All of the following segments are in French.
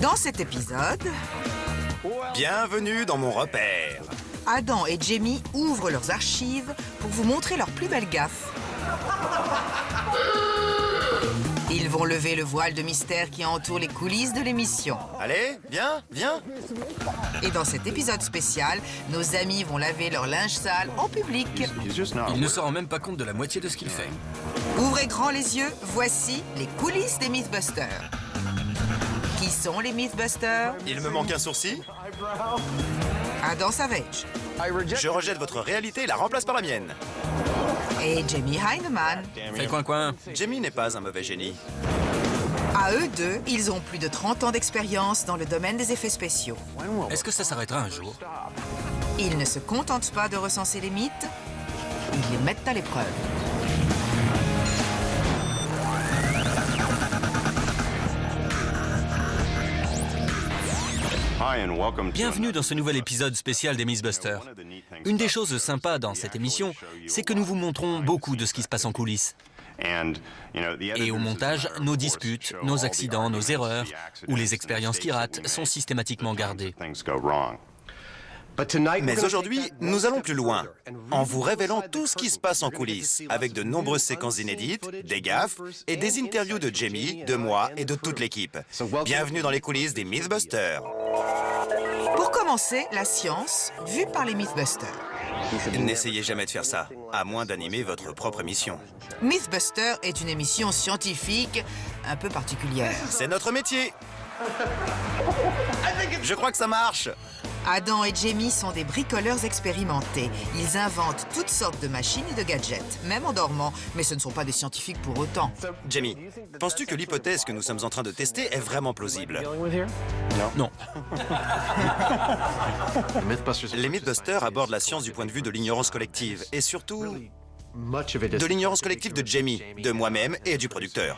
Dans cet épisode, Bienvenue dans mon repère. Adam et Jamie ouvrent leurs archives pour vous montrer leurs plus belles gaffes. Ils vont lever le voile de mystère qui entoure les coulisses de l'émission. Allez, viens. Et dans cet épisode spécial, nos amis vont laver leur linge sale en public. Il ne se rend même pas compte de la moitié de ce qu'il fait. Ouvrez grand les yeux, voici les coulisses des Mythbusters. Qui sont les Mythbusters? Il me manque un sourcil. Adam Savage Je rejette votre réalité et la remplace par la mienne. et Jamie Heineman. Fais coin. Jamie n'est pas un mauvais génie. À eux deux, ils ont plus de 30 ans d'expérience dans le domaine des effets spéciaux. Est-ce que ça s'arrêtera un jour? Ils ne se contentent pas de recenser les mythes, ils les mettent à l'épreuve. Bienvenue dans ce nouvel épisode spécial des Mythbusters. Une des choses sympas dans cette émission, c'est que nous vous montrons beaucoup de ce qui se passe en coulisses. Et au montage, nos disputes, nos accidents, nos erreurs ou les expériences qui ratent sont systématiquement gardées. Mais aujourd'hui, nous allons plus loin, en vous révélant tout ce qui se passe en coulisses, avec de nombreuses séquences inédites, des gaffes et des interviews de Jamie, de moi et de toute l'équipe. Bienvenue dans les coulisses des Mythbusters. Pour commencer, la science, vue par les Mythbusters. N'essayez jamais de faire ça, à moins d'animer votre propre émission. Mythbusters est une émission scientifique un peu particulière. C'est notre métier. Je crois que ça marche. Adam et Jamie sont des bricoleurs expérimentés. Ils inventent toutes sortes de machines et de gadgets, même en dormant, mais ce ne sont pas des scientifiques pour autant. Jamie, penses-tu que l'hypothèse que nous sommes en train de tester est vraiment plausible? Non. Les Mythbusters abordent la science du point de vue de l'ignorance collective, et surtout de l'ignorance collective de Jamie, de moi-même et du producteur.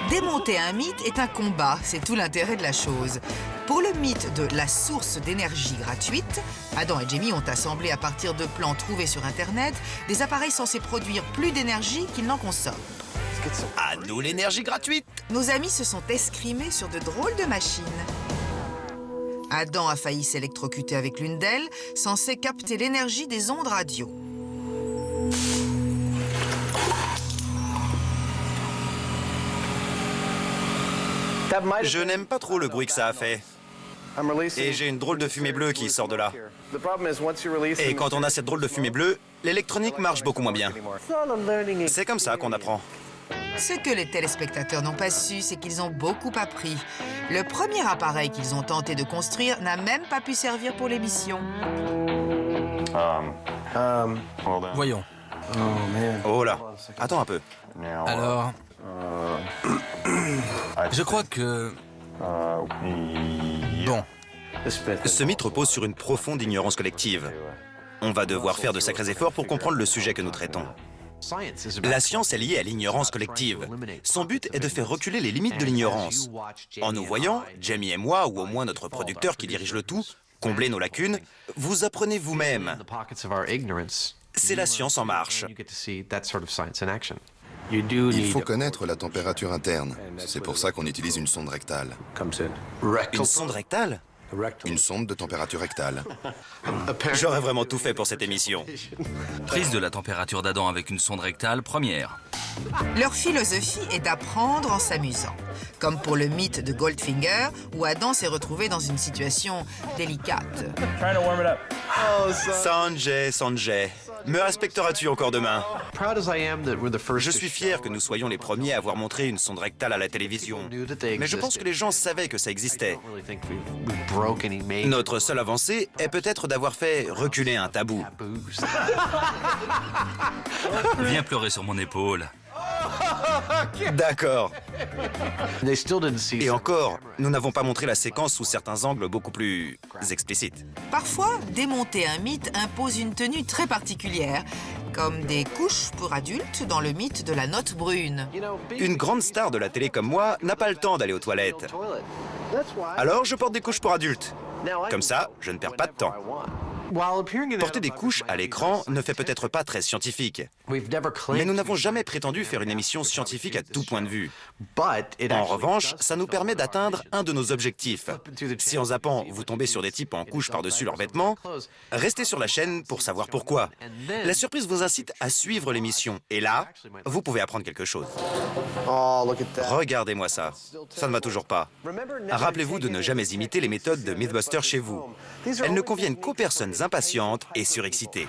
Démonter un mythe est un combat, c'est tout l'intérêt de la chose. Pour le mythe de la source d'énergie gratuite, Adam et Jamie ont assemblé à partir de plans trouvés sur Internet des appareils censés produire plus d'énergie qu'ils n'en consomment. À nous l'énergie gratuite! Nos amis se sont escrimés sur de drôles de machines. Adam a failli s'électrocuter avec l'une d'elles, censée capter l'énergie des ondes radio. Je n'aime pas trop le bruit que ça a fait. Et j'ai une drôle de fumée bleue qui sort de là. Et quand on a cette drôle de fumée bleue, l'électronique marche beaucoup moins bien. C'est comme ça qu'on apprend. Ce que les téléspectateurs n'ont pas su, c'est qu'ils ont beaucoup appris. Le premier appareil qu'ils ont tenté de construire n'a même pas pu servir pour l'émission. Voyons. Oh là, attends un peu. Alors... Je crois que... Bon. Ce mythe repose sur une profonde ignorance collective. On va devoir faire de sacrés efforts pour comprendre le sujet que nous traitons. La science est liée à l'ignorance collective. Son but est de faire reculer les limites de l'ignorance. En nous voyant, Jamie et moi, ou au moins notre producteur qui dirige le tout, combler nos lacunes, vous apprenez vous-même. C'est la science en marche. Il faut connaître la température interne. C'est pour ça qu'on utilise une sonde rectale. Une sonde rectale? Une sonde de température rectale. J'aurais vraiment tout fait pour cette émission. Prise de la température d'Adam avec une sonde rectale, première. Leur philosophie est d'apprendre en s'amusant. Comme pour le mythe de Goldfinger, où Adam s'est retrouvé dans une situation délicate. Sanjay, me respecteras-tu encore demain? Je suis fier que nous soyons les premiers à avoir montré une sonde rectale à la télévision. Mais je pense que les gens savaient que ça existait. Notre seule avancée est peut-être d'avoir fait reculer un tabou. Viens pleurer sur mon épaule. D'accord. Et encore, nous n'avons pas montré la séquence sous certains angles beaucoup plus explicites. Parfois, démonter un mythe impose une tenue très particulière, comme des couches pour adultes dans le mythe de la note brune. Une grande star de la télé comme moi n'a pas le temps d'aller aux toilettes. Alors je porte des couches pour adultes. Comme ça, je ne perds pas de temps. Porter des couches à l'écran ne fait peut-être pas très scientifique. Mais nous n'avons jamais prétendu faire une émission scientifique à tout point de vue. En revanche, ça nous permet d'atteindre un de nos objectifs. Si en zappant, vous tombez sur des types en couche par-dessus leurs vêtements, restez sur la chaîne pour savoir pourquoi. La surprise vous incite à suivre l'émission. Et là, vous pouvez apprendre quelque chose. Regardez-moi ça. Ça ne va toujours pas. Rappelez-vous de ne jamais imiter les méthodes de Mythbusters chez vous. Elles ne conviennent qu'aux personnes impatientes et surexcitées.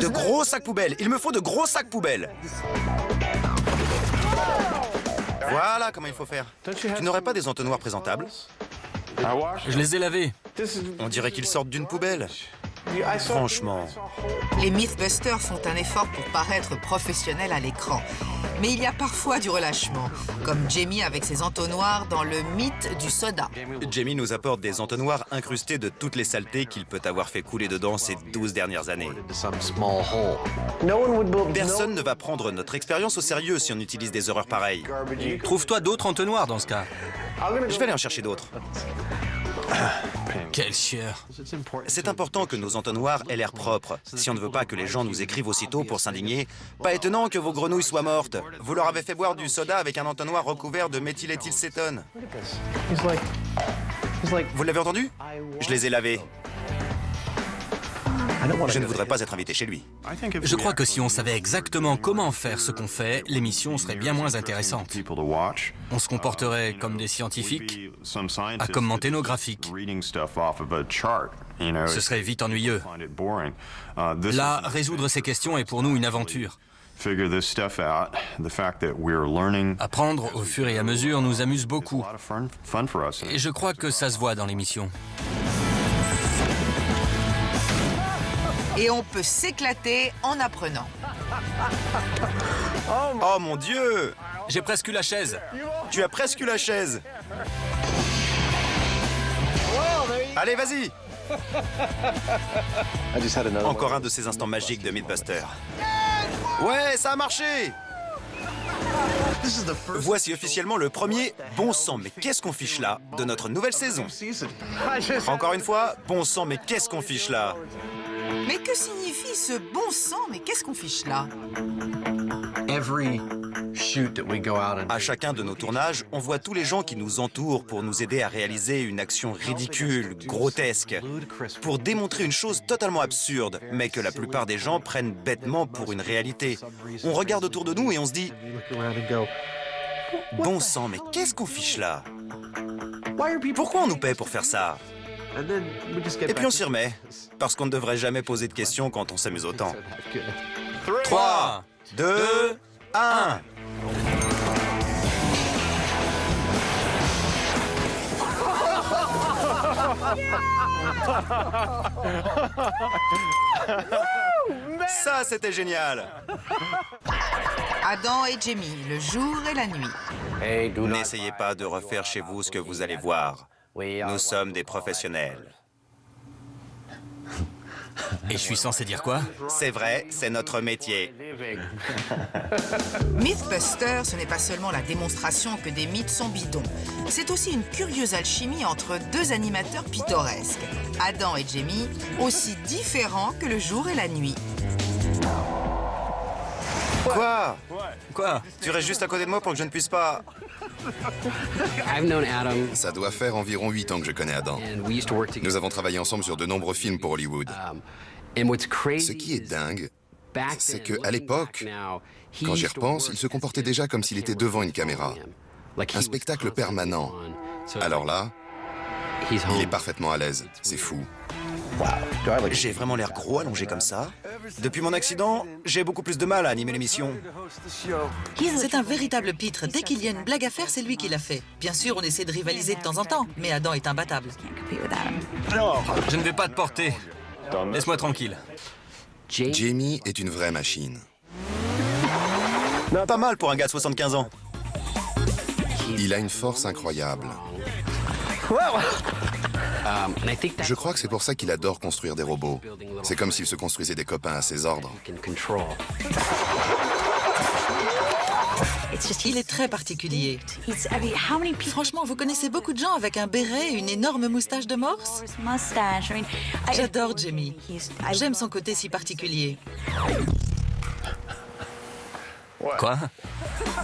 De gros sacs poubelles. Il me faut de gros sacs poubelles. Voilà comment il faut faire. Tu n'aurais pas des entonnoirs présentables? Je les ai lavés. On dirait qu'ils sortent d'une poubelle. Franchement. Les Mythbusters font un effort pour paraître professionnels à l'écran. Mais il y a parfois du relâchement, comme Jamie avec ses entonnoirs dans le mythe du soda. Jamie nous apporte des entonnoirs incrustés de toutes les saletés qu'il peut avoir fait couler dedans ces 12 dernières années. Personne ne va prendre notre expérience au sérieux si on utilise des erreurs pareilles. Trouve-toi d'autres entonnoirs dans ce cas. Je vais aller en chercher d'autres. Quelle chieur. C'est important que nos entonnoirs aient l'air propres, si on ne veut pas que les gens nous écrivent aussitôt pour s'indigner. Pas étonnant que vos grenouilles soient mortes. Vous leur avez fait boire du soda avec un entonnoir recouvert de méthyléthylcétone. Vous l'avez entendu? Je les ai lavés. Je ne voudrais pas être invité chez lui. Je crois que si on savait exactement comment faire ce qu'on fait, l'émission serait bien moins intéressante. On se comporterait comme des scientifiques à commenter nos graphiques. Ce serait vite ennuyeux. Là, résoudre ces questions est pour nous une aventure. Apprendre au fur et à mesure nous amuse beaucoup. Et je crois que ça se voit dans l'émission. Et on peut s'éclater en apprenant. Oh mon Dieu! J'ai presque eu la chaise. Tu as presque eu la chaise. Allez, vas-y! Encore un de ces instants magiques de Mythbusters. Ouais, ça a marché! Voici officiellement le premier « Bon sang, mais qu'est-ce qu'on fiche là ?» de notre nouvelle saison. Encore une fois, « Bon sang, mais qu'est-ce qu'on fiche là ?» Mais que signifie ce bon sang? Mais qu'est-ce qu'on fiche là? À chacun de nos tournages, on voit tous les gens qui nous entourent pour nous aider à réaliser une action ridicule, grotesque, pour démontrer une chose totalement absurde, mais que la plupart des gens prennent bêtement pour une réalité. On regarde autour de nous et on se dit « Bon sang, mais qu'est-ce qu'on fiche là? Pourquoi on nous paie pour faire ça ?» Et puis on s'y remet, parce qu'on ne devrait jamais poser de questions quand on s'amuse autant. 3, 2, 1. Ça, c'était génial. Adam et Jamie, le jour et la nuit. N'essayez pas de refaire chez vous ce que vous allez voir. Nous sommes des professionnels. Et je suis censé dire quoi? C'est vrai, c'est notre métier. Mythbusters, ce n'est pas seulement la démonstration que des mythes sont bidons. C'est aussi une curieuse alchimie entre deux animateurs pittoresques. Adam et Jamie, aussi différents que le jour et la nuit. Quoi? Quoi? Tu restes juste à côté de moi pour que je ne puisse pas... Ça doit faire environ 8 ans que je connais Adam. Nous avons travaillé ensemble sur de nombreux films pour Hollywood. Ce qui est dingue, c'est qu'à l'époque, quand j'y repense, il se comportait déjà comme s'il était devant une caméra. Un spectacle permanent. Alors là, il est parfaitement à l'aise. C'est fou. J'ai vraiment l'air gros allongé comme ça. Depuis mon accident, j'ai beaucoup plus de mal à animer l'émission. C'est un véritable pitre. Dès qu'il y a une blague à faire, c'est lui qui l'a fait. Bien sûr, on essaie de rivaliser de temps en temps, mais Adam est imbattable. Je ne vais pas te porter. Laisse-moi tranquille. Jamie est une vraie machine. Pas mal pour un gars de 75 ans. Il a une force incroyable. Je crois que c'est pour ça qu'il adore construire des robots. C'est comme s'il se construisait des copains à ses ordres. Il est très particulier. Franchement, vous connaissez beaucoup de gens avec un béret et une énorme moustache de morse? J'adore Jamie. J'aime son côté si particulier. Quoi?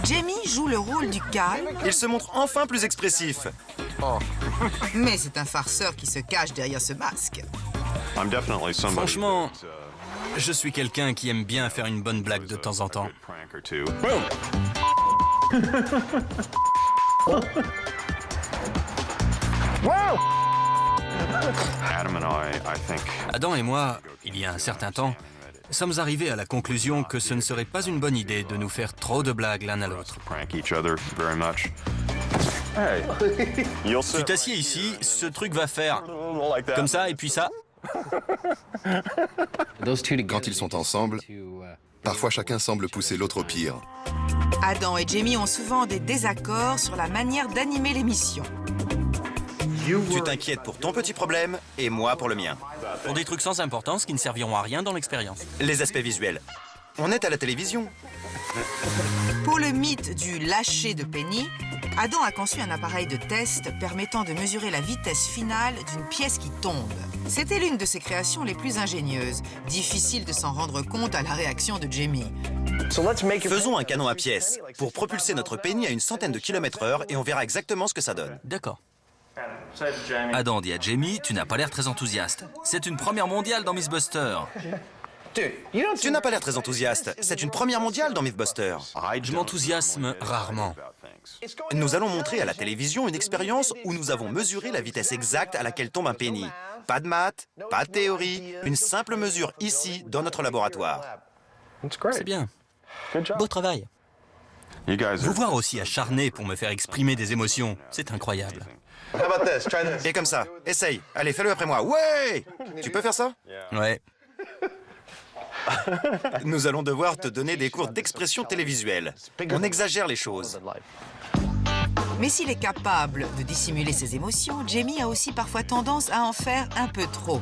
Jamie joue le rôle du calme, Il se montre enfin plus expressif. mais c'est un farceur qui se cache derrière ce masque. Franchement, je suis quelqu'un qui aime bien faire une bonne blague de temps en temps. Adam et moi, il y a un certain temps, sommes arrivés à la conclusion que ce ne serait pas une bonne idée de nous faire trop de blagues l'un à l'autre. Tu t'assieds ici, ce truc va faire comme ça et puis ça. Quand ils sont ensemble, parfois chacun semble pousser l'autre au pire. Adam et Jamie ont souvent des désaccords sur la manière d'animer l'émission. Tu t'inquiètes pour ton petit problème et moi pour le mien. Pour des trucs sans importance qui ne serviront à rien dans l'expérience. Les aspects visuels. On est à la télévision. Pour le mythe du lâcher de Penny, Adam a conçu un appareil de test permettant de mesurer la vitesse finale d'une pièce qui tombe. C'était l'une de ses créations les plus ingénieuses. Difficile de s'en rendre compte à la réaction de Jamie. Faisons un canon à pièces pour propulser notre Penny à une centaine de kilomètres/heure et on verra exactement ce que ça donne. D'accord. Adam dit à Jamie, tu n'as pas l'air très enthousiaste. C'est une première mondiale dans Mythbuster. Tu n'as pas l'air très enthousiaste. C'est une première mondiale dans Mythbuster. Je m'enthousiasme rarement. Nous allons montrer à la télévision une expérience où nous avons mesuré la vitesse exacte à laquelle tombe un penny. Pas de maths, pas de théorie, une simple mesure ici, dans notre laboratoire. C'est bien. Beau travail. Vous voir aussi acharné pour me faire exprimer des émotions, c'est incroyable. Et comme ça, essaye. Allez, fais-le après moi. Ouais! Tu peux faire ça? Ouais. Nous allons devoir te donner des cours d'expression télévisuelle. On exagère les choses. Mais s'il est capable de dissimuler ses émotions, Jamie a aussi parfois tendance à en faire un peu trop.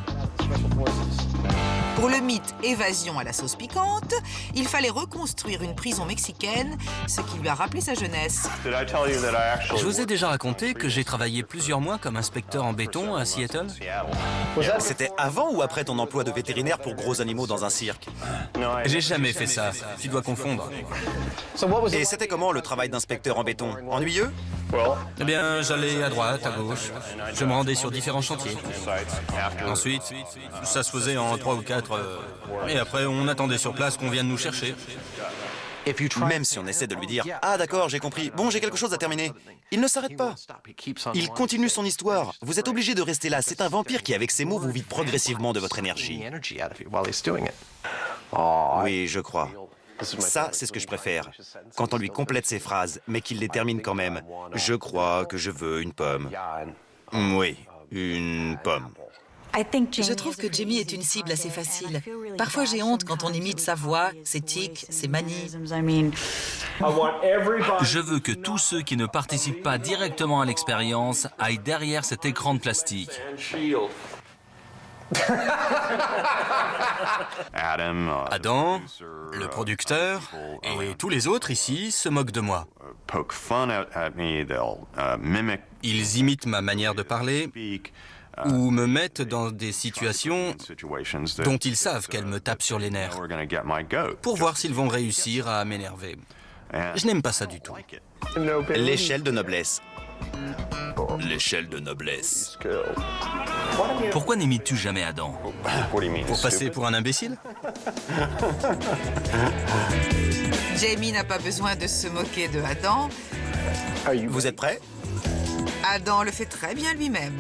Pour le mythe Évasion à la sauce piquante, il fallait reconstruire une prison mexicaine, ce qui lui a rappelé sa jeunesse. Je vous ai déjà raconté que j'ai travaillé plusieurs mois comme inspecteur en béton à Seattle. C'était avant ou après ton emploi de vétérinaire pour gros animaux dans un cirque? J'ai jamais fait ça. Tu dois confondre. Et c'était comment le travail d'inspecteur en béton? Ennuyeux? Eh bien, j'allais à droite, à gauche. Je me rendais sur différents chantiers. Ensuite, ça se faisait en 3 ou 4. Et après, on attendait sur place qu'on vienne nous chercher. Même si on essaie de lui dire « Ah d'accord, j'ai compris. Bon, j'ai quelque chose à terminer. » Il ne s'arrête pas. Il continue son histoire. Vous êtes obligé de rester là. C'est un vampire qui, avec ses mots, vous vide progressivement de votre énergie. Oui, je crois. Ça, c'est ce que je préfère. Quand on lui complète ses phrases, mais qu'il les termine quand même. Je crois que je veux une pomme. Oui, une pomme. Je trouve que Jamie est une cible assez facile. Parfois, j'ai honte quand on imite sa voix, ses tics, ses manies. Je veux que tous ceux qui ne participent pas directement à l'expérience aillent derrière cet écran de plastique. Adam, le producteur, et tous les autres ici se moquent de moi. Ils imitent ma manière de parler ou me mettent dans des situations dont ils savent qu'elles me tapent sur les nerfs, pour voir s'ils vont réussir à m'énerver. Je n'aime pas ça du tout. L'échelle de noblesse. L'échelle de noblesse. Pourquoi n'imites-tu jamais Adam? Pour passer pour un imbécile? Jamie n'a pas besoin de se moquer de Adam. Vous êtes prêts? Adam le fait très bien lui-même.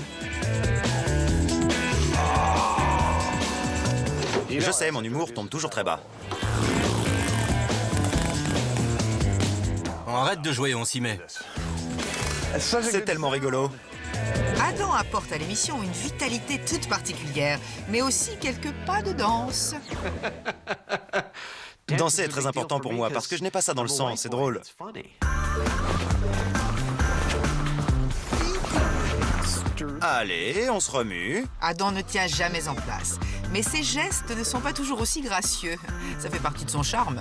Je sais, mon humour tombe toujours très bas. On arrête de jouer, on s'y met. C'est tellement rigolo. Adam apporte à l'émission une vitalité toute particulière, mais aussi quelques pas de danse. Danser est très important pour moi parce que je n'ai pas ça dans le sang, c'est drôle. Allez, on se remue. Adam ne tient jamais en place, mais ses gestes ne sont pas toujours aussi gracieux. Ça fait partie de son charme.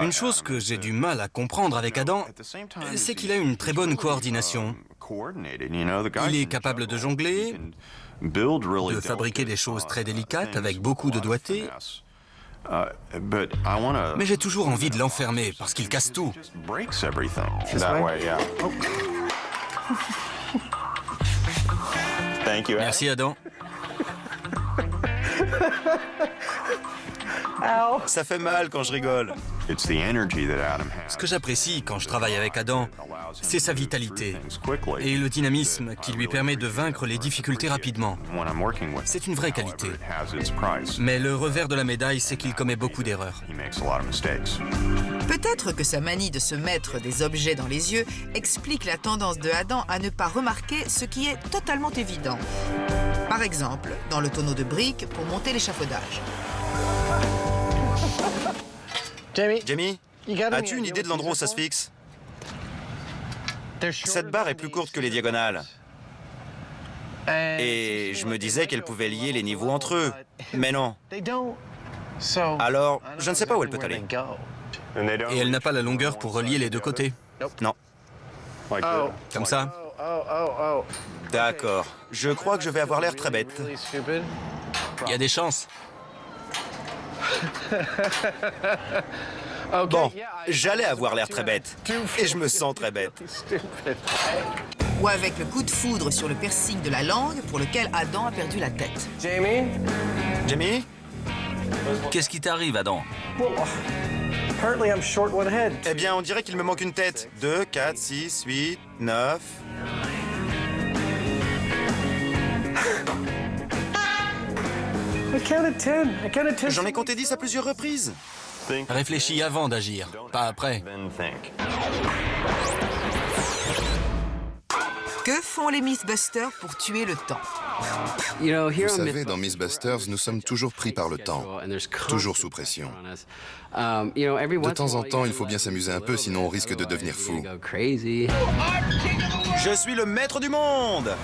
Une chose que j'ai du mal à comprendre avec Adam, c'est qu'il a une très bonne coordination. Il est capable de jongler, de fabriquer des choses très délicates avec beaucoup de doigté, Mais j'ai toujours envie de l'enfermer parce qu'il casse tout. Merci, Adam. Ça fait mal quand je rigole. Ce que j'apprécie quand je travaille avec Adam, c'est sa vitalité et le dynamisme qui lui permet de vaincre les difficultés rapidement. C'est une vraie qualité. Mais le revers de la médaille, c'est qu'il commet beaucoup d'erreurs. Peut-être que sa manie de se mettre des objets dans les yeux explique la tendance de Adam à ne pas remarquer ce qui est totalement évident. Par exemple, dans le tonneau de briques pour monter l'échafaudage. Jamie, as-tu une idée de l'endroit où ça se fixe? Cette barre est plus courte que les diagonales. Et je me disais qu'elle pouvait lier les niveaux entre eux. Mais non. Alors, je ne sais pas où elle peut aller. Et elle n'a pas la longueur pour relier les deux côtés. Non. Comme ça. D'accord. Je crois que je vais avoir l'air très bête. Il y a des chances. Bon, j'allais avoir l'air très bête. Et je me sens très bête. Ou avec le coup de foudre sur le piercing de la langue pour lequel Adam a perdu la tête. Jamie? Qu'est-ce qui t'arrive, Adam? Eh bien, on dirait qu'il me manque une tête. 2, 4, 6, 8, 9... J'en ai compté 10 à plusieurs reprises. Réfléchis avant d'agir, pas après. Que font les Mythbusters pour tuer le temps? Vous savez, dans Mythbusters, nous sommes toujours pris par le temps, toujours sous pression. De temps en temps, il faut bien s'amuser un peu, sinon on risque de devenir fou. Je suis le maître du monde!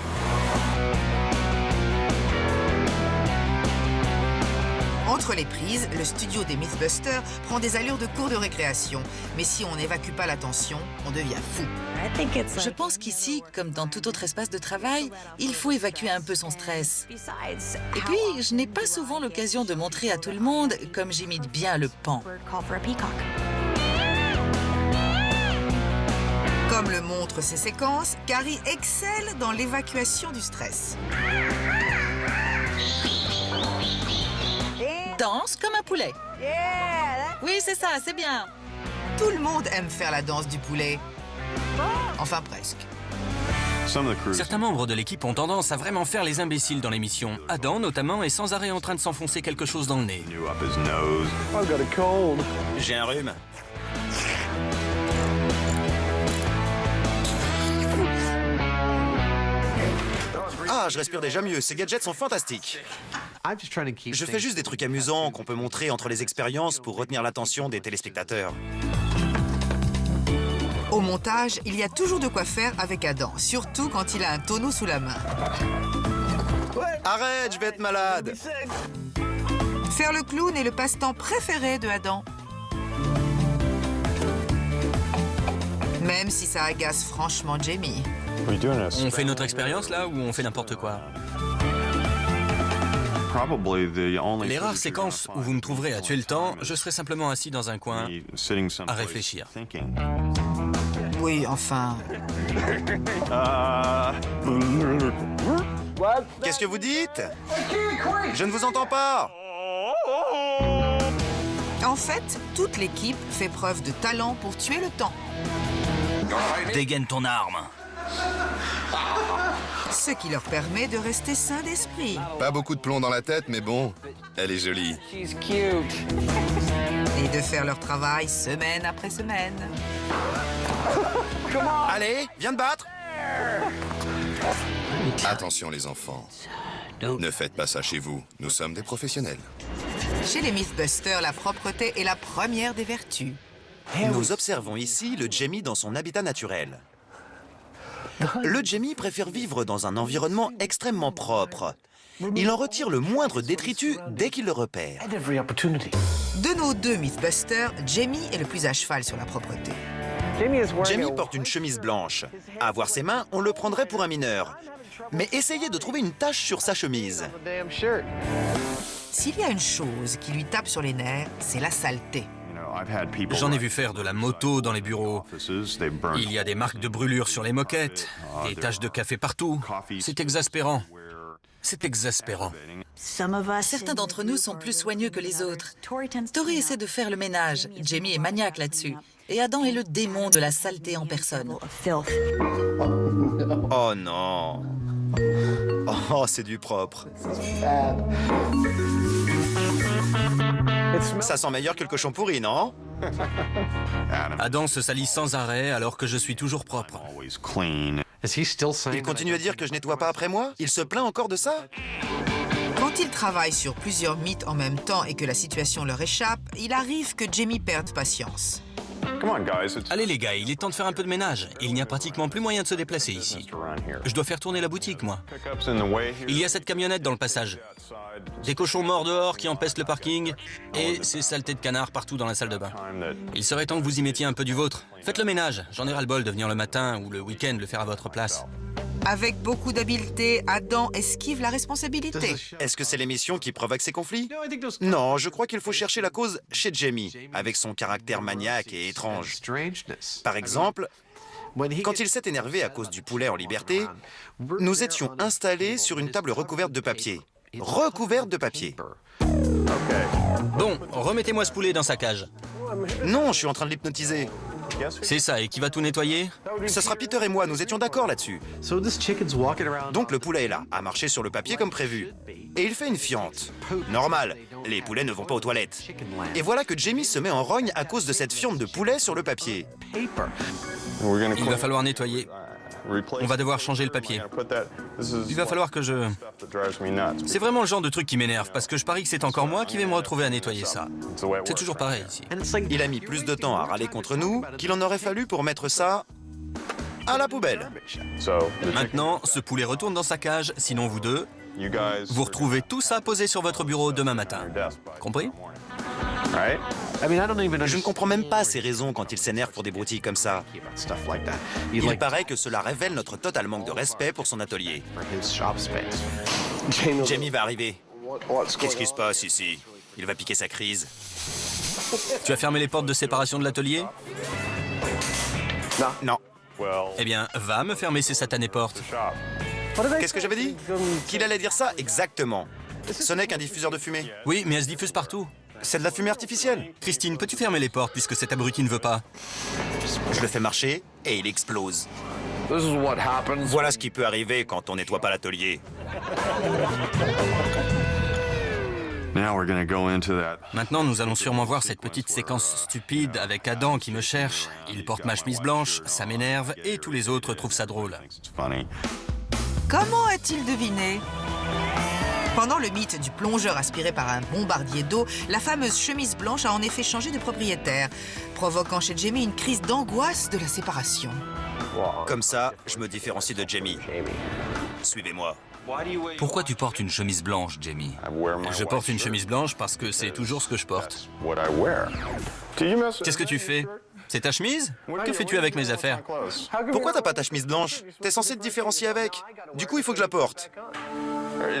Entre les prises, le studio des Mythbusters prend des allures de cours de récréation. Mais si on n'évacue pas la tension, on devient fou. Je pense qu'ici, comme dans tout autre espace de travail, il faut évacuer un peu son stress. Et puis, je n'ai pas souvent l'occasion de montrer à tout le monde comme j'imite bien le pan. Comme le montrent ces séquences, Carrie excelle dans l'évacuation du stress. Danse comme un poulet. Oui, c'est ça, c'est bien. Tout le monde aime faire la danse du poulet. Enfin, presque. Certains membres de l'équipe ont tendance à vraiment faire les imbéciles dans l'émission. Adam, notamment, est sans arrêt en train de s'enfoncer quelque chose dans le nez. J'ai un rhume. Ah, je respire déjà mieux. Ces gadgets sont fantastiques. Je fais juste des trucs amusants qu'on peut montrer entre les expériences pour retenir l'attention des téléspectateurs. Au montage, il y a toujours de quoi faire avec Adam, surtout quand il a un tonneau sous la main. Arrête, je vais être malade. Faire le clown est le passe-temps préféré de Adam. Même si ça agace franchement Jamie. On fait notre expérience là ou on fait n'importe quoi? Les rares séquences où vous me trouverez à tuer le temps, je serai simplement assis dans un coin à réfléchir. Oui, enfin... Qu'est-ce que vous dites? Je ne vous entends pas. En fait, toute l'équipe fait preuve de talent pour tuer le temps. Dégaine ton arme. Ce qui leur permet de rester sains d'esprit. Pas beaucoup de plomb dans la tête, mais bon, elle est jolie. Et de faire leur travail semaine après semaine. Allez, viens te battre. Attention les enfants, ne faites pas ça chez vous, nous sommes des professionnels. Chez les Mythbusters, la propreté est la première des vertus. Nous observons ici le Jamie dans son habitat naturel. Le Jamie préfère vivre dans un environnement extrêmement propre. Il en retire le moindre détritus dès qu'il le repère. De nos deux Mythbusters, Jamie est le plus à cheval sur la propreté. Jamie porte une chemise blanche. À voir ses mains, on le prendrait pour un mineur. Mais essayez de trouver une tache sur sa chemise. S'il y a une chose qui lui tape sur les nerfs, c'est la saleté. J'en ai vu faire de la moto dans les bureaux. Il y a des marques de brûlures sur les moquettes, des taches de café partout. C'est exaspérant. C'est exaspérant. Certains d'entre nous sont plus soigneux que les autres. Tori essaie de faire le ménage. Jamie est maniaque là-dessus. Et Adam est le démon de la saleté en personne. Oh non. Oh, c'est du propre. Ça sent meilleur que le cochon pourri, non? Adam se salit sans arrêt alors que je suis toujours propre. Il continue à dire que je nettoie pas après moi? Il se plaint encore de ça? Quand ils travaillent sur plusieurs mythes en même temps et que la situation leur échappe, il arrive que Jamie perde patience. Allez les gars, il est temps de faire un peu de ménage. Il n'y a pratiquement plus moyen de se déplacer ici. Je dois faire tourner la boutique, moi. Il y a cette camionnette dans le passage. Des cochons morts dehors qui empestent le parking et ces saletés de canards partout dans la salle de bain. Il serait temps que vous y mettiez un peu du vôtre. Faites le ménage. J'en ai ras-le-bol de venir le matin ou le week-end le faire à votre place. Avec beaucoup d'habileté, Adam esquive la responsabilité. Est-ce que c'est l'émission qui provoque ces conflits? Non, je crois qu'il faut chercher la cause chez Jamie, avec son caractère maniaque et étrange. Par exemple, quand il s'est énervé à cause du poulet en liberté, nous étions installés sur une table recouverte de papier. Recouverte de papier. Bon, remettez-moi ce poulet dans sa cage. Non, je suis en train de l'hypnotiser. C'est ça, et qui va tout nettoyer? Ce sera Peter et moi, nous étions d'accord là-dessus. Donc le poulet est là, à marcher sur le papier comme prévu. Et il fait une fiente. Normal, les poulets ne vont pas aux toilettes. Et voilà que Jamie se met en rogne à cause de cette fiente de poulet sur le papier. Il va falloir nettoyer. On va devoir changer le papier. Il va falloir que je... C'est vraiment le genre de truc qui m'énerve, parce que je parie que c'est encore moi qui vais me retrouver à nettoyer ça. C'est toujours pareil ici. Il a mis plus de temps à râler contre nous qu'il en aurait fallu pour mettre ça à la poubelle. Maintenant, ce poulet retourne dans sa cage, sinon vous deux, vous retrouvez tout ça posé sur votre bureau demain matin. Compris? Je ne comprends même pas ses raisons quand il s'énerve pour des broutilles comme ça. Il paraît que cela révèle notre total manque de respect pour son atelier. Jamie va arriver. Qu'est-ce qui se passe ici? Il va piquer sa crise. Tu as fermé les portes de séparation de l'atelier? Non. Eh bien, va me fermer ces satanées portes. Qu'est-ce que j'avais dit? Qu'il allait dire ça exactement. Ce n'est qu'un diffuseur de fumée. Oui, mais elle se diffuse partout. C'est de la fumée artificielle. Christine, peux-tu fermer les portes puisque cet abruti ne veut pas? Je le fais marcher et il explose. Voilà ce qui peut arriver quand on nettoie pas l'atelier. Maintenant, nous allons sûrement voir cette petite séquence stupide avec Adam qui me cherche. Il porte ma chemise blanche, ça m'énerve et tous les autres trouvent ça drôle. Comment a-t-il deviné? Pendant le mythe du plongeur aspiré par un bombardier d'eau, la fameuse chemise blanche a en effet changé de propriétaire, provoquant chez Jamie une crise d'angoisse de la séparation. Comme ça, je me différencie de Jamie. Suivez-moi. Pourquoi tu portes une chemise blanche, Jamie? Je porte une chemise blanche parce que c'est toujours ce que je porte. Qu'est-ce que tu fais? C'est ta chemise? Que fais-tu avec mes affaires? Pourquoi t'as pas ta chemise blanche? T'es censé te différencier avec. Du coup, il faut que je la porte.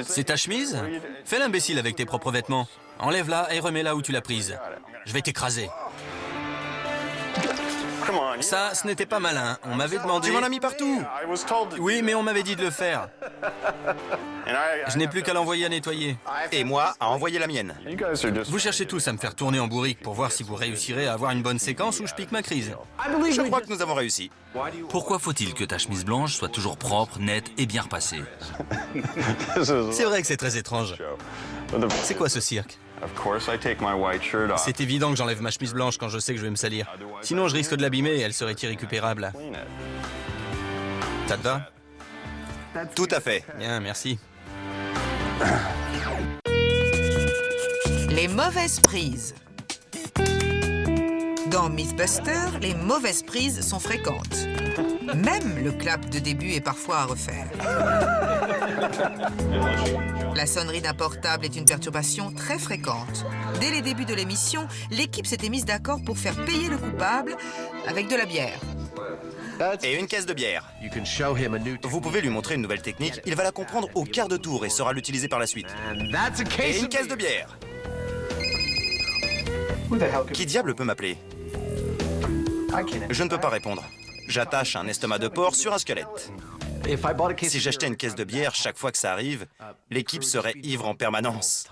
C'est ta chemise? Fais l'imbécile avec tes propres vêtements. Enlève-la et remets-la où tu l'as prise. Je vais t'écraser. Ça, ce n'était pas malin. On m'avait demandé... Tu m'en as mis partout. Oui, mais on m'avait dit de le faire. Je n'ai plus qu'à l'envoyer à nettoyer. Et moi, à envoyer la mienne. Vous cherchez tous à me faire tourner en bourrique pour voir si vous réussirez à avoir une bonne séquence ou je pique ma crise. Je crois que nous avons réussi. Pourquoi faut-il que ta chemise blanche soit toujours propre, nette et bien repassée? C'est vrai que c'est très étrange. C'est quoi ce cirque? C'est évident que j'enlève ma chemise blanche quand je sais que je vais me salir. Sinon, je risque de l'abîmer et elle serait irrécupérable. Ça te va? Tout à fait. Bien, merci. Les mauvaises prises. Dans Mythbusters, les mauvaises prises sont fréquentes. Même le clap de début est parfois à refaire. La sonnerie d'un portable est une perturbation très fréquente. Dès les débuts de l'émission, l'équipe s'était mise d'accord pour faire payer le coupable avec de la bière. Et une caisse de bière. Vous pouvez lui montrer une nouvelle technique, il va la comprendre au quart de tour et saura l'utiliser par la suite. Et une caisse de bière. Qui diable peut m'appeler? Je ne peux pas répondre. J'attache un estomac de porc sur un squelette. Si j'achetais une caisse de bière chaque fois que ça arrive, l'équipe serait ivre en permanence.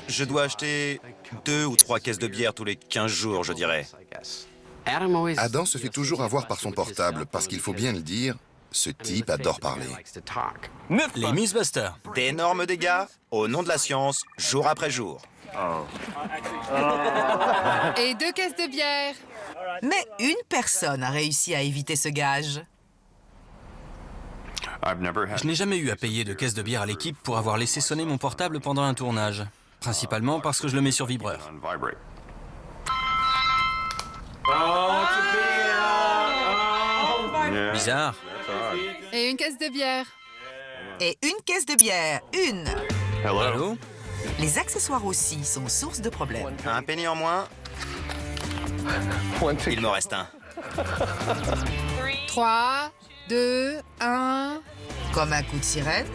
Je dois acheter 2 ou 3 caisses de bière tous les 15 jours, je dirais. Adam se fait toujours avoir par son portable, parce qu'il faut bien le dire, ce type adore parler. Les Mythbusters. D'énormes dégâts, au nom de la science, jour après jour. Et 2 caisses de bière. Mais une personne a réussi à éviter ce gage. Je n'ai jamais eu à payer de caisse de bière à l'équipe pour avoir laissé sonner mon portable pendant un tournage. Principalement parce que je le mets sur vibreur. Bizarre. Et une caisse de bière. Et une caisse de bière, une. Allô? Les accessoires aussi sont source de problèmes. Un penny en moins. Il me reste un. 3, 2, 1... Comme un coup de sirène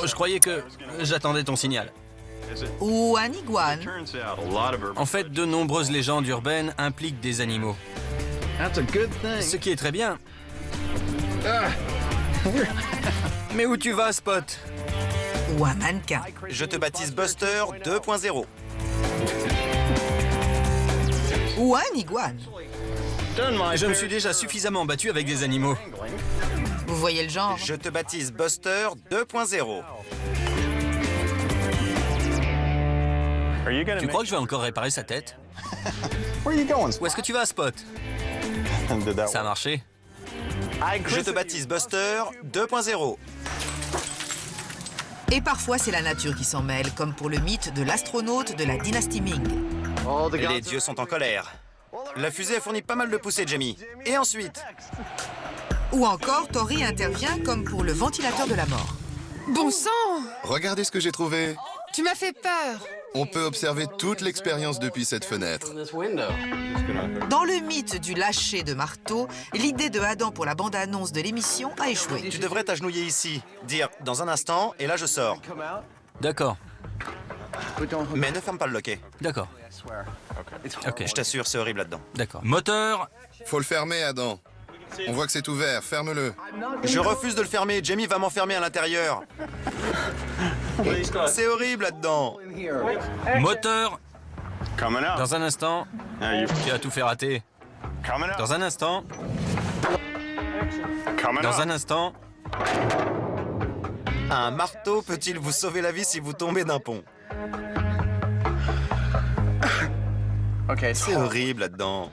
Je croyais que j'attendais ton signal. ou un iguane. En fait, de nombreuses légendes urbaines impliquent des animaux. Ce qui est très bien. Mais où tu vas, Spot? Ou un mannequin. Je te baptise Buster 2.0. Ou un iguane. Je me suis déjà suffisamment battu avec des animaux. Vous voyez le genre? Je te baptise Buster 2.0. Tu crois que je vais encore réparer sa tête? Où est-ce que tu vas, Spot? Ça a marché. Je te baptise Buster 2.0. Et parfois, c'est la nature qui s'en mêle, comme pour le mythe de l'astronaute de la dynastie Ming. Les dieux sont en colère. La fusée a fourni pas mal de poussées, Jamie. Et ensuite? Ou encore, Tori intervient comme pour le ventilateur de la mort. Bon sang! Regardez ce que j'ai trouvé. Tu m'as fait peur. On peut observer toute l'expérience depuis cette fenêtre. Dans le mythe du lâcher de marteau, l'idée de Adam pour la bande-annonce de l'émission a échoué. Tu devrais t'agenouiller ici, dire « dans un instant » et là je sors. D'accord, Mais ne ferme pas le loquet. d'accord. Ok, Je t'assure, c'est horrible là-dedans. d'accord. Moteur, Faut le fermer, Adam. On voit que c'est ouvert, ferme-le. Je refuse de le fermer, Jamie va m'enfermer à l'intérieur. C'est horrible là-dedans. moteur. Dans un instant, tu as tout fait rater. Dans un instant. Dans un instant. Un marteau peut-il vous sauver la vie si vous tombez d'un pont? C'est horrible là-dedans.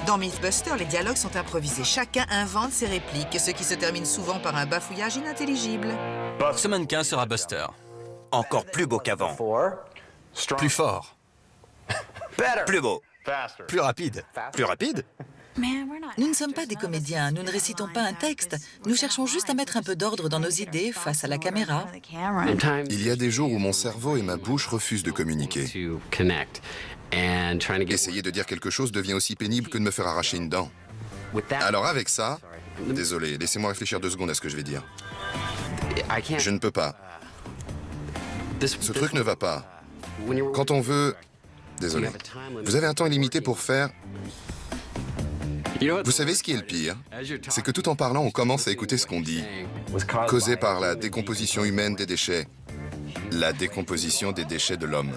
Dans Mythbusters, les dialogues sont improvisés. Chacun invente ses répliques, ce qui se termine souvent par un bafouillage inintelligible. Ce mannequin sera Buster. Encore plus beau qu'avant. Plus fort, Plus beau. plus rapide. Plus rapide? Nous ne sommes pas des comédiens, nous ne récitons pas un texte. Nous cherchons juste à mettre un peu d'ordre dans nos idées face à la caméra. Il y a des jours où mon cerveau et ma bouche refusent de communiquer. Essayer de dire quelque chose devient aussi pénible que de me faire arracher une dent. Alors avec ça... Désolé, laissez-moi réfléchir 2 secondes à ce que je vais dire. Je ne peux pas. Ce truc ne va pas. Quand on veut... Désolé. Vous avez un temps illimité pour faire... Vous savez ce qui est le pire? C'est que tout en parlant, on commence à écouter ce qu'on dit. Causé par la décomposition humaine des déchets. La décomposition des déchets de l'homme.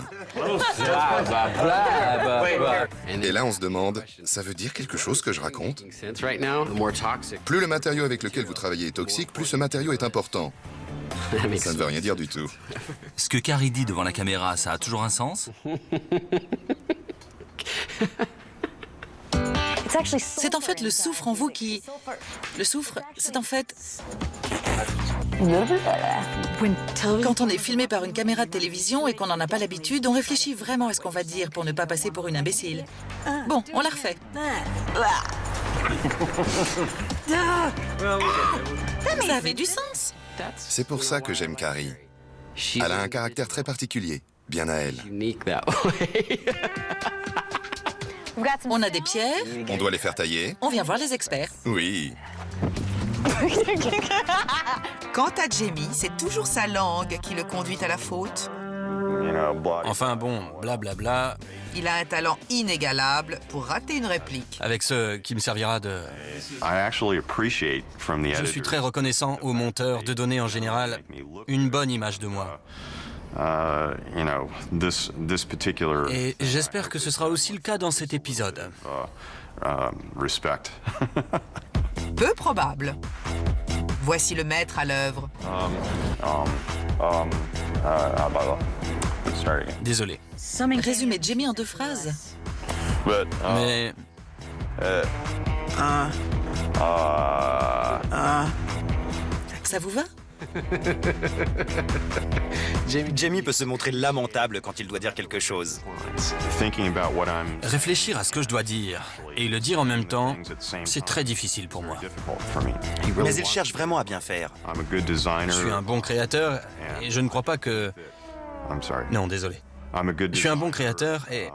Et là, on se demande, ça veut dire quelque chose que je raconte? Plus le matériau avec lequel vous travaillez est toxique, plus ce matériau est important. Ça ne veut rien dire du tout. Ce que Carrie dit devant la caméra, ça a toujours un sens? C'est en fait le soufre en vous qui... Le soufre, c'est en fait... Quand on est filmé par une caméra de télévision et qu'on n'en a pas l'habitude, on réfléchit vraiment à ce qu'on va dire pour ne pas passer pour une imbécile. Bon, on la refait. Ça avait du sens. C'est pour ça que j'aime Carrie. Elle a un caractère très particulier, bien à elle. On a des pierres, On doit les faire tailler? on vient voir les experts. Oui. Quant à Jamie, c'est toujours sa langue qui le conduit à la faute. Enfin bon, blablabla, Il a un talent inégalable pour rater une réplique. avec ce qui me servira de... Je suis très reconnaissant aux monteurs de donner en général une bonne image de moi. Et j'espère que ce sera aussi le cas dans cet épisode. Peu probable. Voici le maître à l'œuvre. Désolé. Résumez Jamie en 2 phrases. Mais Ça vous va? Jamie peut se montrer lamentable quand il doit dire quelque chose. réfléchir à ce que je dois dire et le dire en même temps, c'est très difficile pour moi. Mais il cherche vraiment à bien faire. Je suis un bon créateur et je ne crois pas que... Non, désolé. Je suis un bon créateur et...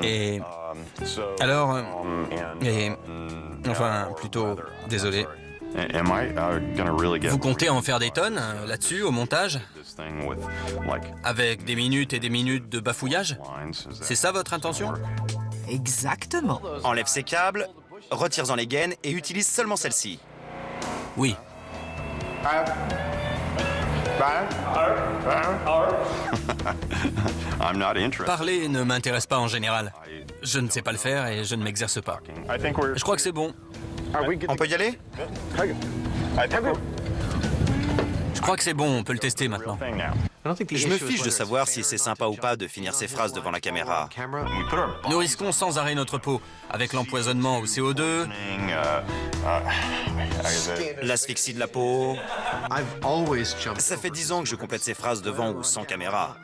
Et... Alors... Et... Enfin, plutôt... Désolé. Vous comptez en faire des tonnes, là-dessus, au montage? Avec des minutes et des minutes de bafouillage? C'est ça votre intention? Exactement. Enlève ses câbles, retire-en les gaines et utilise seulement celle-ci. Oui. Parler ne m'intéresse pas en général. Je ne sais pas le faire et je ne m'exerce pas. Je crois que c'est bon. On peut y aller? Je crois que c'est bon, on peut le tester maintenant. Je me fiche de savoir si c'est sympa ou pas de finir ses phrases devant la caméra. Nous risquons sans arrêt notre peau, avec l'empoisonnement au CO2, L'asphyxie de la peau. Ça fait 10 ans que je complète ces phrases devant ou sans caméra.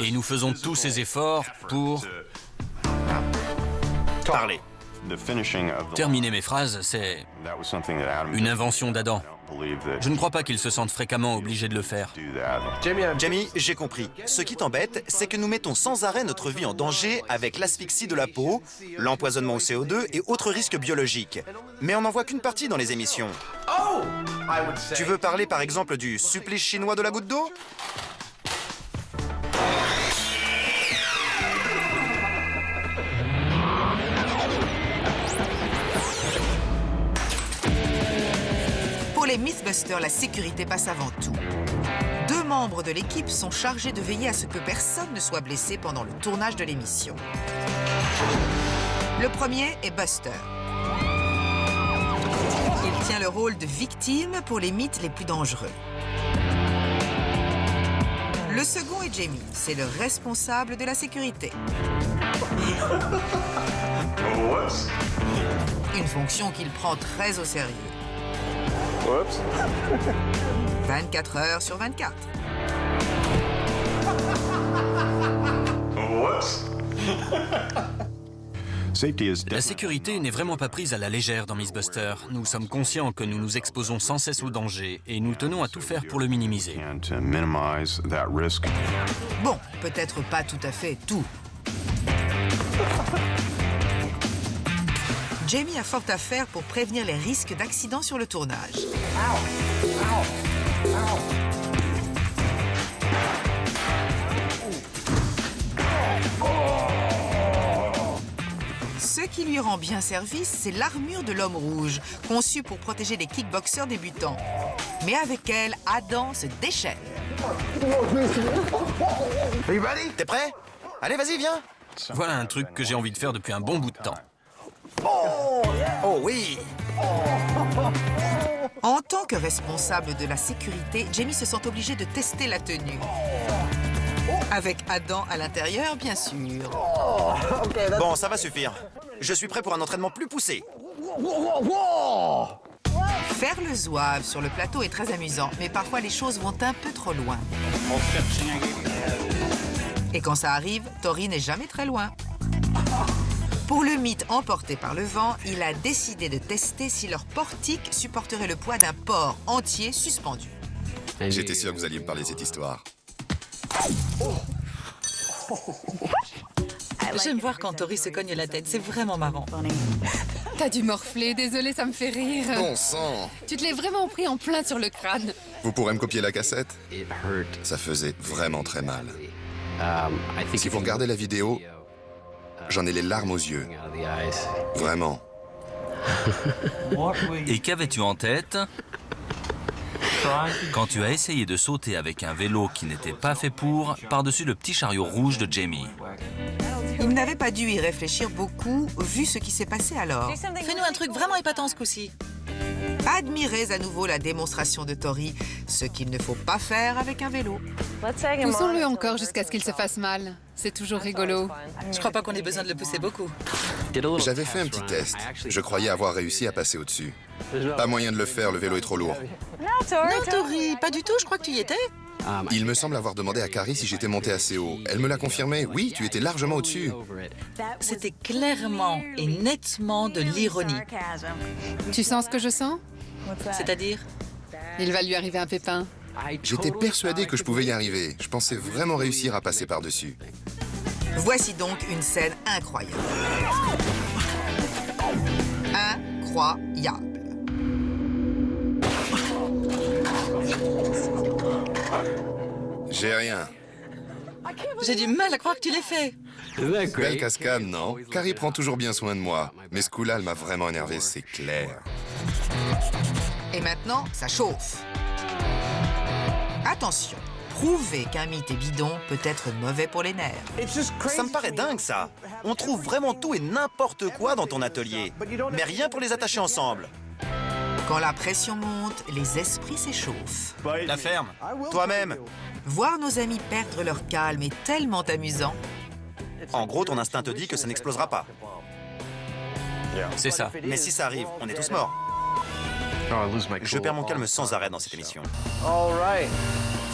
et nous faisons tous ces efforts pour... Parlez. Terminer mes phrases, c'est une invention d'Adam. Je ne crois pas qu'il se sente fréquemment obligé de le faire. Jamie, j'ai compris. Ce qui t'embête, c'est que nous mettons sans arrêt notre vie en danger avec l'asphyxie de la peau, l'empoisonnement au CO2 et autres risques biologiques. Mais on n'en voit qu'une partie dans les émissions. Tu veux parler par exemple du supplice chinois de la goutte d'eau? Pour les Mythbusters, la sécurité passe avant tout. 2 membres de l'équipe sont chargés de veiller à ce que personne ne soit blessé pendant le tournage de l'émission. Le premier est Buster. Il tient le rôle de victime pour les mythes les plus dangereux. Le second est Jamie. C'est le responsable de la sécurité. Une fonction qu'il prend très au sérieux. 24 heures sur 24. La sécurité n'est vraiment pas prise à la légère dans Mythbusters. Nous sommes conscients que nous nous exposons sans cesse au danger et nous tenons à tout faire pour le minimiser. Bon, peut-être pas tout à fait tout. Jamie a fort à faire pour prévenir les risques d'accidents sur le tournage. Ce qui lui rend bien service, c'est l'armure de l'homme rouge, conçue pour protéger les kickboxers débutants. Mais avec elle, Adam se déchaîne. T'es prêt? Allez, vas-y, viens. Voilà un truc que j'ai envie de faire depuis un bon bout de temps. Oh oui. En tant que responsable de la sécurité, Jamie se sent obligé de tester la tenue. Avec Adam à l'intérieur, bien sûr. Bon, ça va suffire. Je suis prêt pour un entraînement plus poussé. Faire le zouave sur le plateau est très amusant, mais parfois les choses vont un peu trop loin. Et quand ça arrive, Tori n'est jamais très loin. Pour le mythe emporté par le vent, il a décidé de tester si leur portique supporterait le poids d'un porc entier suspendu. J'étais sûr que vous alliez me parler de cette histoire. J'aime voir quand Tori se cogne la tête, c'est vraiment marrant. T'as dû morfler, désolé, ça me fait rire. Bon sang! Tu te l'es vraiment pris en plein sur le crâne. Vous pourrez me copier la cassette? Ça faisait vraiment très mal. Si vous regardez la vidéo, j'en ai les larmes aux yeux. Vraiment. Et qu'avais-tu en tête quand tu as essayé de sauter avec un vélo qui n'était pas fait pour par-dessus le petit chariot rouge de Jamie? Il n'avait pas dû y réfléchir beaucoup, vu ce qui s'est passé alors. Fais-nous un truc vraiment épatant ce coup-ci. Admirez à nouveau la démonstration de Tori, ce qu'il ne faut pas faire avec un vélo. Poussons-le encore jusqu'à ce qu'il se fasse mal. C'est toujours rigolo. Je crois pas qu'on ait besoin de le pousser beaucoup. J'avais fait un petit test. Je croyais avoir réussi à passer au-dessus. Pas moyen de le faire, le vélo est trop lourd. Non, Tori, pas du tout, je crois que tu y étais. Il me semble avoir demandé à Carrie si j'étais monté assez haut. Elle me l'a confirmé. Oui, tu étais largement au-dessus. C'était clairement et nettement de l'ironie. Tu sens ce que je sens? C'est-à-dire? Il va lui arriver un pépin. J'étais persuadé que je pouvais y arriver. Je pensais vraiment réussir à passer par-dessus. Voici donc une scène incroyable. Incroyable. J'ai rien. J'ai du mal à croire que tu l'aies fait. Belle cascade, non? Carrie prend toujours bien soin de moi. Mais ce coup-là, elle m'a vraiment énervé, c'est clair. Et maintenant, ça chauffe. Attention, prouver qu'un mythe est bidon peut être mauvais pour les nerfs. Ça me paraît dingue, ça. On trouve vraiment tout et n'importe quoi dans ton atelier. Mais rien pour les attacher ensemble. Quand la pression monte, les esprits s'échauffent. La ferme. Toi-même. Voir nos amis perdre leur calme est tellement amusant. En gros, ton instinct te dit que ça n'explosera pas. C'est ça. Mais si ça arrive, on est tous morts. Je perds mon calme sans arrêt dans cette émission.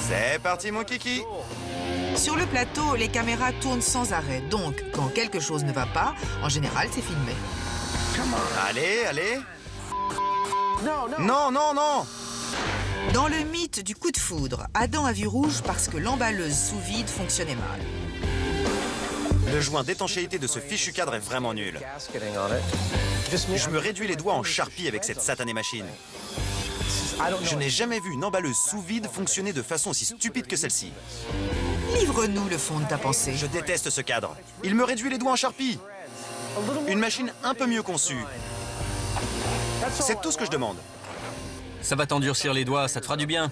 C'est parti, mon kiki. Sur le plateau, les caméras tournent sans arrêt. Donc, quand quelque chose ne va pas, en général, c'est filmé. Allez, allez. Non, non, non. Dans le mythe du coup de foudre, Adam a vu rouge parce que l'emballeuse sous vide fonctionnait mal. Le joint d'étanchéité de ce fichu cadre est vraiment nul. Je me réduis les doigts en charpie avec cette satanée machine. Je n'ai jamais vu une emballeuse sous vide fonctionner de façon aussi stupide que celle-ci. Livre-nous le fond de ta pensée. Je déteste ce cadre. Il me réduit les doigts en charpie. Une machine un peu mieux conçue. C'est tout ce que je demande. Ça va t'endurcir les doigts, ça te fera du bien.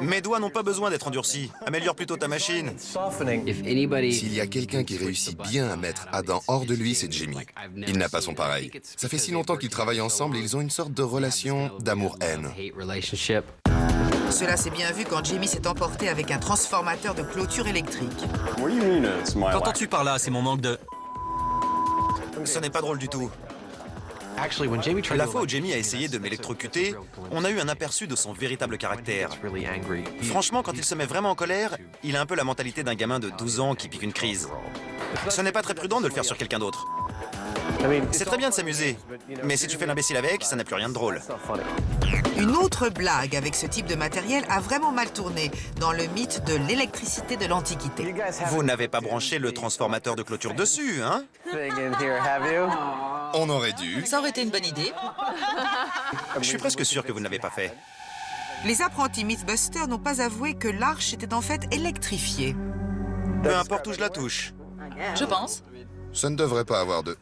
Mes doigts n'ont pas besoin d'être endurcis. Améliore plutôt ta machine. S'il y a quelqu'un qui réussit bien à mettre Adam hors de lui, c'est Jamie. Il n'a pas son pareil. Ça fait si longtemps qu'ils travaillent ensemble et ils ont une sorte de relation d'amour-haine. Cela s'est bien vu quand Jamie s'est emporté avec un transformateur de clôture électrique. Qu'entends-tu par là? C'est mon manque de... Ce n'est pas drôle du tout. La fois où Jamie a essayé de m'électrocuter, on a eu un aperçu de son véritable caractère. Franchement, quand il se met vraiment en colère, il a un peu la mentalité d'un gamin de 12 ans qui pique une crise. Ce n'est pas très prudent de le faire sur quelqu'un d'autre. C'est très bien de s'amuser, mais si tu fais l'imbécile avec, ça n'a plus rien de drôle. Une autre blague avec ce type de matériel a vraiment mal tourné dans le mythe de l'électricité de l'Antiquité. Vous n'avez pas branché le transformateur de clôture dessus, hein? On aurait dû. Ça aurait été une bonne idée. Je suis presque sûr que vous ne l'avez pas fait. Les apprentis Mythbusters n'ont pas avoué que l'arche était en fait électrifiée. Peu importe où je la touche. Je pense. Ça ne devrait pas avoir de...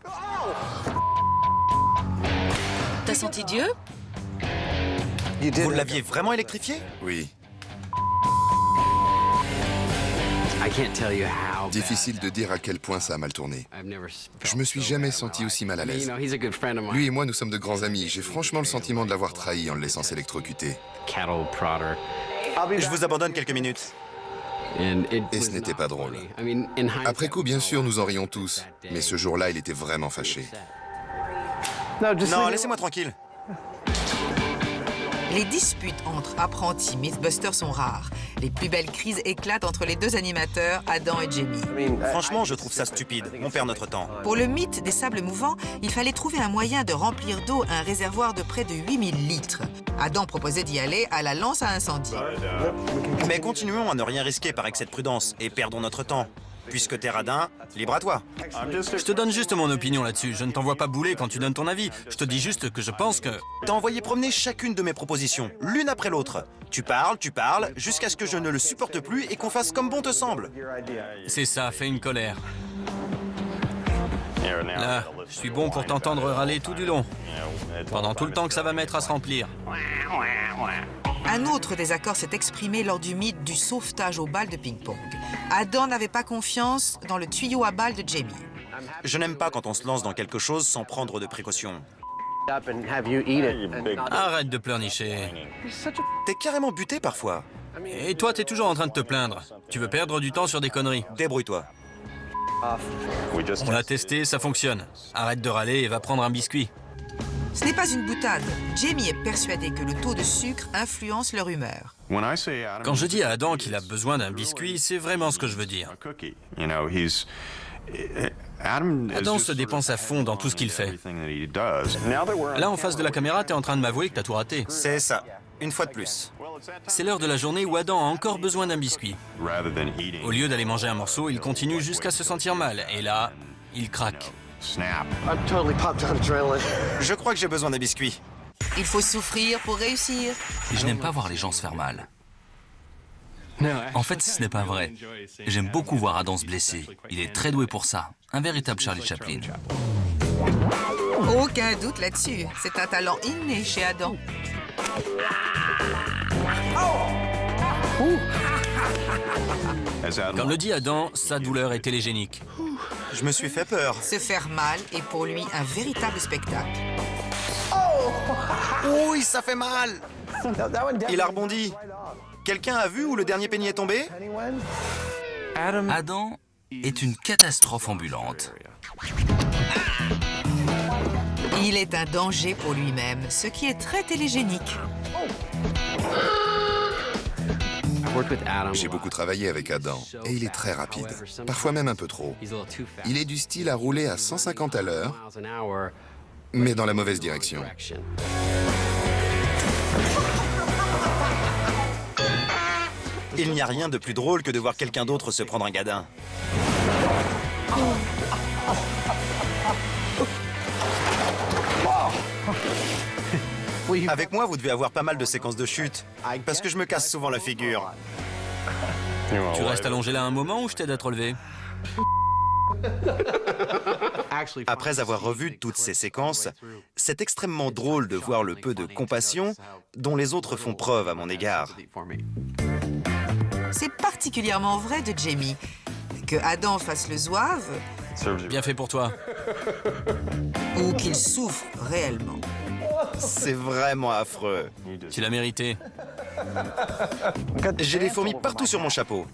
T'as senti Dieu? Vous l'aviez vraiment électrifié? Oui. Difficile de dire à quel point ça a mal tourné. Je me suis jamais senti aussi mal à l'aise. Lui et moi, nous sommes de grands amis. J'ai franchement le sentiment de l'avoir trahi en le laissant s'électrocuter. Je vous abandonne quelques minutes. Et ce n'était pas drôle. Après coup, bien sûr, nous en rions tous. Mais ce jour-là, il était vraiment fâché. Non, laissez-moi tranquille. Les disputes entre apprentis Mythbusters sont rares. Les plus belles crises éclatent entre les deux animateurs, Adam et Jamie. Franchement, je trouve ça stupide. On perd notre temps. Pour le mythe des sables mouvants, il fallait trouver un moyen de remplir d'eau un réservoir de près de 8000 litres. Adam proposait d'y aller à la lance à incendie. Mais continuons à ne rien risquer par excès de prudence et perdons notre temps. Puisque t'es radin, libre à toi. Je te donne juste mon opinion là-dessus. Je ne t'envoie pas bouler quand tu donnes ton avis. Je te dis juste que je pense que... T'as envoyé promener chacune de mes propositions, l'une après l'autre. Tu parles, jusqu'à ce que je ne le supporte plus et qu'on fasse comme bon te semble. C'est ça, fais une colère. Là, je suis bon pour t'entendre râler tout du long. Pendant tout le temps que ça va mettre à se remplir. Un autre désaccord s'est exprimé lors du mythe du sauvetage aux balles de ping-pong. Adam n'avait pas confiance dans le tuyau à balles de Jamie. Je n'aime pas quand on se lance dans quelque chose sans prendre de précautions. Arrête de pleurnicher. T'es carrément buté parfois. Et toi, t'es toujours en train de te plaindre. Tu veux perdre du temps sur des conneries. Débrouille-toi. On l'a testé, ça fonctionne. Arrête de râler et va prendre un biscuit. Ce n'est pas une boutade. Jamie est persuadé que le taux de sucre influence leur humeur. Quand je dis à Adam qu'il a besoin d'un biscuit, c'est vraiment ce que je veux dire. Adam se dépense à fond dans tout ce qu'il fait. Là, en face de la caméra, t'es en train de m'avouer que t'as tout raté. C'est ça. Une fois de plus. C'est l'heure de la journée où Adam a encore besoin d'un biscuit. Au lieu d'aller manger un morceau, il continue jusqu'à se sentir mal. Et là, il craque. Je crois que j'ai besoin d'un biscuit. Il faut souffrir pour réussir. Je n'aime pas voir les gens se faire mal. En fait, ce n'est pas vrai. J'aime beaucoup voir Adam se blesser. Il est très doué pour ça. Un véritable Charlie Chaplin. Aucun doute là-dessus. C'est un talent inné chez Adam. Comme le dit Adam, sa douleur est télégénique. Je me suis fait peur. Se faire mal est pour lui un véritable spectacle. Oui, ça fait mal. Il a rebondi. Quelqu'un a vu où le dernier penny est tombé? Adam est une catastrophe ambulante. Il est un danger pour lui-même, ce qui est très télégénique. J'ai beaucoup travaillé avec Adam et il est très rapide, parfois même un peu trop. Il est du style à rouler à 150 à l'heure, mais dans la mauvaise direction. Il n'y a rien de plus drôle que de voir quelqu'un d'autre se prendre un gadin. Avec moi, vous devez avoir pas mal de séquences de chute, parce que je me casse souvent la figure. Tu restes allongé là un moment ou je t'aide à te relever? Après avoir revu toutes ces séquences, c'est extrêmement drôle de voir le peu de compassion dont les autres font preuve à mon égard. C'est particulièrement vrai de Jamie. Que Adam fasse le zouave, Bien fait pour toi. ou qu'il souffre réellement. C'est vraiment affreux. Tu l'as mérité. J'ai des fourmis partout sur mon chapeau.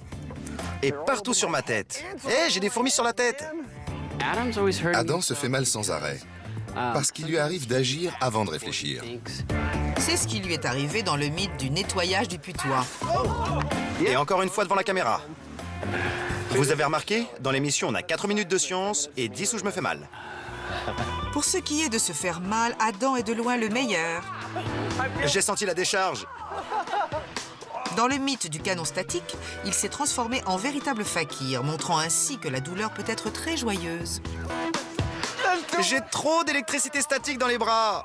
Et partout sur ma tête. Hé, j'ai des fourmis sur la tête. Adam se fait mal sans arrêt, parce qu'il lui arrive d'agir avant de réfléchir. C'est ce qui lui est arrivé dans le mythe du nettoyage du putois. Et encore une fois devant la caméra. Vous avez remarqué, dans l'émission, on a 4 minutes de science et 10 où je me fais mal. Pour ce qui est de se faire mal, Adam est de loin le meilleur. J'ai senti la décharge. Dans le mythe du canon statique, il s'est transformé en véritable fakir, montrant ainsi que la douleur peut être très joyeuse. J'ai trop d'électricité statique dans les bras.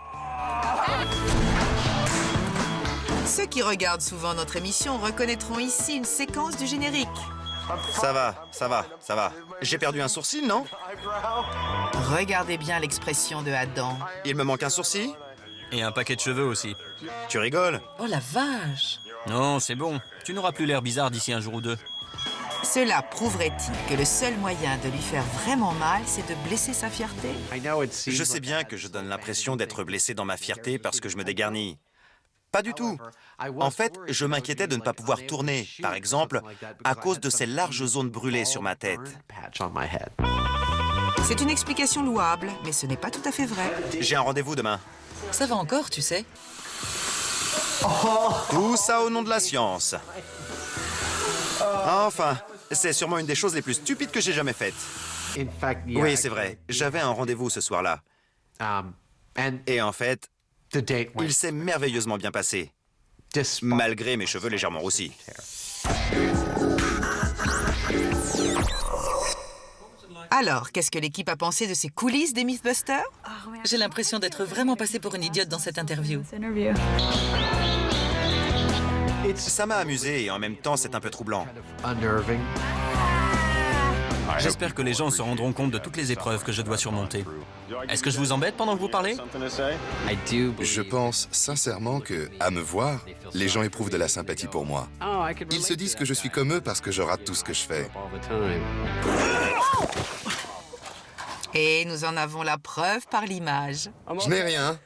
Ceux qui regardent souvent notre émission reconnaîtront ici une séquence du générique. Ça va. J'ai perdu un sourcil, non? Regardez bien l'expression de Adam. Il me manque un sourcil? Et un paquet de cheveux aussi. Tu rigoles? Oh la vache! Non, c'est bon. Tu n'auras plus l'air bizarre d'ici un jour ou deux. Cela prouverait-il que le seul moyen de lui faire vraiment mal, c'est de blesser sa fierté? Je sais bien que je donne l'impression d'être blessé dans ma fierté parce que je me dégarnis. Pas du tout. En fait, je m'inquiétais de ne pas pouvoir tourner, par exemple, à cause de ces larges zones brûlées sur ma tête. C'est une explication louable, mais ce n'est pas tout à fait vrai. J'ai un rendez-vous demain. Ça va encore, tu sais. Tout ça au nom de la science. Enfin, c'est sûrement une des choses les plus stupides que j'ai jamais faites. Oui, c'est vrai. J'avais un rendez-vous ce soir-là. Et en fait, il s'est merveilleusement bien passé. Malgré mes cheveux légèrement roussis. Alors, qu'est-ce que l'équipe a pensé de ces coulisses des Mythbusters? J'ai l'impression d'être vraiment passée pour une idiote dans cette interview. Ça m'a amusé et en même temps, c'est un peu troublant. J'espère que les gens se rendront compte de toutes les épreuves que je dois surmonter. Est-ce que je vous embête pendant que vous parlez? Je pense sincèrement que, à me voir, les gens éprouvent de la sympathie pour moi. Ils se disent que je suis comme eux parce que je rate tout ce que je fais. Et nous en avons la preuve par l'image. Je n'ai rien.